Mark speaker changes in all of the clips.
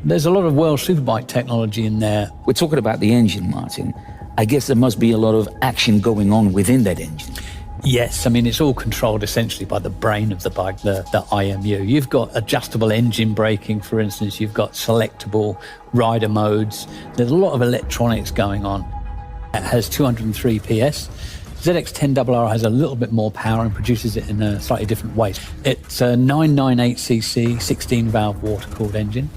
Speaker 1: There's a lot of World Superbike technology in there.
Speaker 2: We're talking about the engine, Martin. I guess there must be a lot of action going on within that engine.
Speaker 1: Yes, I mean, it's all controlled essentially by the brain of the bike, the IMU. You've got adjustable engine braking, for instance. You've got selectable rider modes. There's a lot of electronics going on. It has 203 PS. ZX-10RR has a little bit more power and produces it in a slightly different way. It's a 998cc, 16-valve water-cooled engine.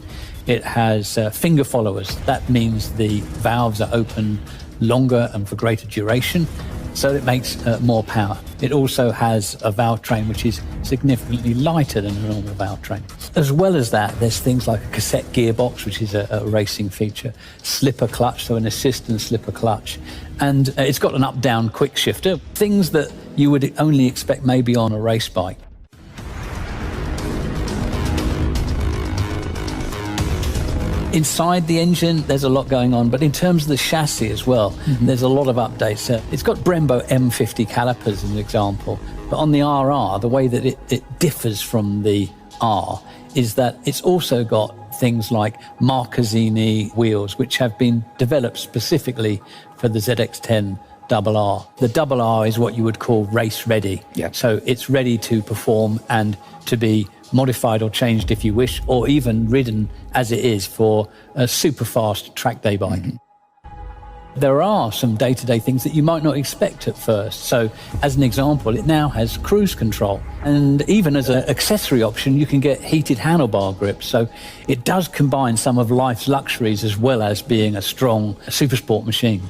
Speaker 1: It has finger followers. That means the valves are open longer and for greater duration, so it makes more power. It also has a valve train which is significantly lighter than a normal valve train. As well as that, there's things like a cassette gearbox, which is a racing feature, slipper clutch, so an assist and slipper clutch, and it's got an up-down quick shifter, things that you would only expect maybe on a race bike. Inside the engine, there's a lot going on, but in terms of the chassis as well, there's a lot of updates. It's got Brembo M50 calipers as an example, but on the RR, the way that it differs from the R is that it's also got things like Marcazzini wheels, which have been developed specifically for the ZX-10RR. The RR is what you would call race ready.
Speaker 2: Yeah.
Speaker 1: So it's ready to perform and to be modified or changed if you wish, or even ridden as it is for a super fast track day bike. There are some day-to-day things that you might not expect at first. So as an example, it now has cruise control, and even as an accessory option you can get heated handlebar grips. So it does combine some of life's luxuries as well as being a strong supersport machine.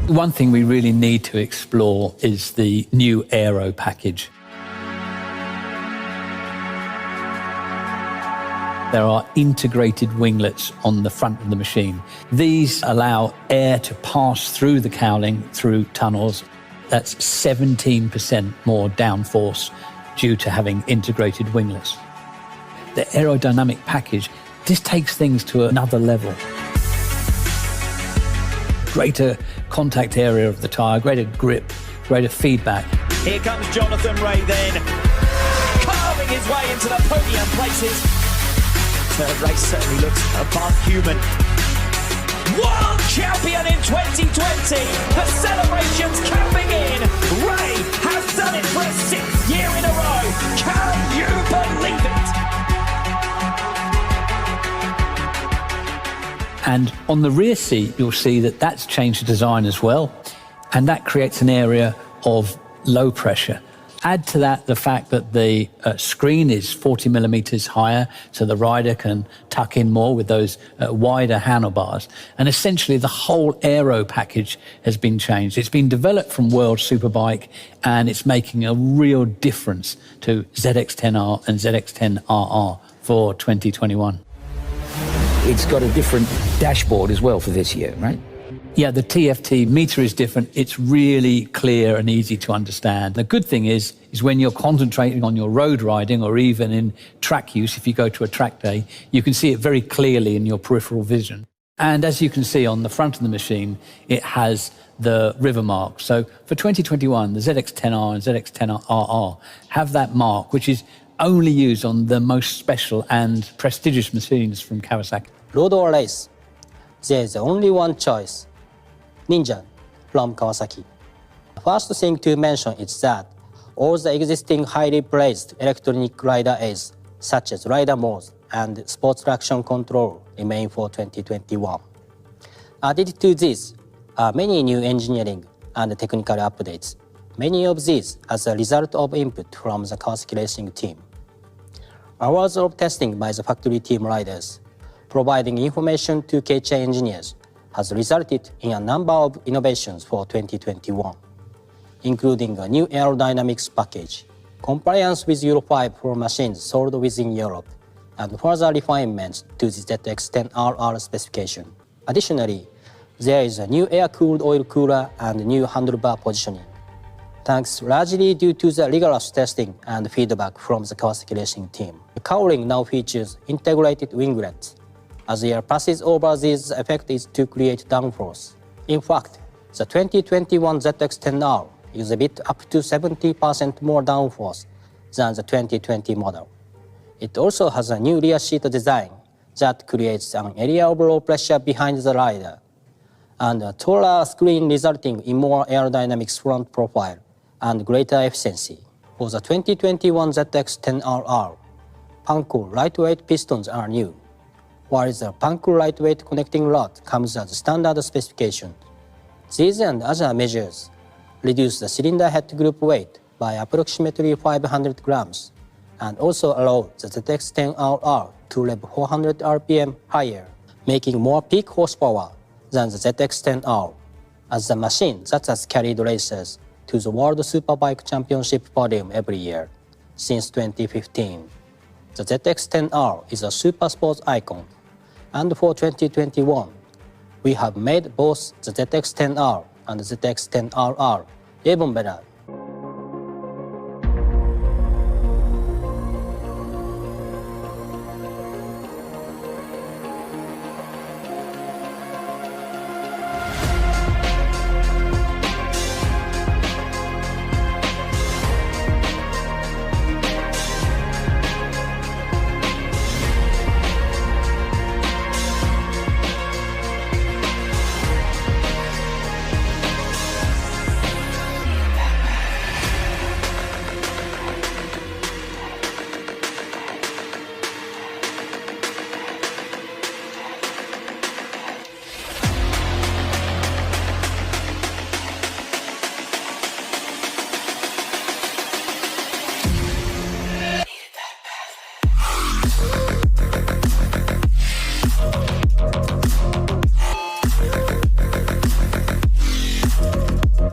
Speaker 1: One thing we really need to explore is the new aero package. There are integrated winglets on the front of the machine. These allow air to pass through the cowling through tunnels. That's 17% more downforce due to having integrated winglets. The aerodynamic package, this takes things to another level. Greater contact area of the tyre, greater grip, greater feedback.
Speaker 3: Here comes Jonathan Ray then, carving his way into the podium places. The race certainly looks above human. World champion in 2020, the celebrations can begin. Ray has done it for a 6th year in a row. Can you believe it?
Speaker 1: And on the rear seat, you'll see that that's changed the design as well. And that creates an area of low pressure. Add to that the fact that the screen is 40 millimeters higher, so the rider can tuck in more with those wider handlebars. And essentially the whole aero package has been changed. It's been developed from World Superbike, and it's making a real difference to ZX-10R and ZX-10RR for 2021.
Speaker 2: It's got a different dashboard as well for this year, right?
Speaker 1: Yeah, the TFT meter is different. It's really clear and easy to understand. The good thing is when you're concentrating on your road riding or even in track use, if you go to a track day, you can see it very clearly in your peripheral vision. And as you can see on the front of the machine, it has the river mark. So for 2021, the ZX-10R and ZX-10RR have that mark, which is only used on the most special and prestigious machines from Kawasaki.
Speaker 4: Road or race, there is only one choice. Ninja from Kawasaki. The first thing to mention is that all the existing highly praised electronic rider aids, such as rider modes and sports traction control, remain for 2021. Added to this are many new engineering and technical updates, many of these as a result of input from the Kawasaki racing team. Hours of testing by the factory team riders, providing information to KCA engineers, has resulted in a number of innovations for 2021, including a new aerodynamics package, compliance with Euro 5 for machines sold within Europe, and further refinements to the ZX-10RR specification. Additionally, there is a new air-cooled oil cooler and new handlebar positioning, thanks largely due to the rigorous testing and feedback from the Kawasaki racing team. The cowling now features integrated winglets. As air passes over these, the effect is to create downforce. In fact, the 2021 ZX-10R is a bit up to 70% more downforce than the 2020 model. It also has a new rear seat design that creates an area of low pressure behind the rider, and a taller screen resulting in more aerodynamics front profile and greater efficiency. For the 2021 ZX-10RR, Panko lightweight pistons are new, while the Panko lightweight connecting rod comes as standard specification. These and other measures reduce the cylinder head group weight by approximately 500 grams and also allow the ZX-10RR to rev 400 RPM higher, making more peak horsepower than the ZX-10R, as the machine that has carried racers to the World Superbike Championship podium every year since 2015. The ZX-10R is a super sports icon, and for 2021, we have made both the ZX-10R and the ZX-10RR even better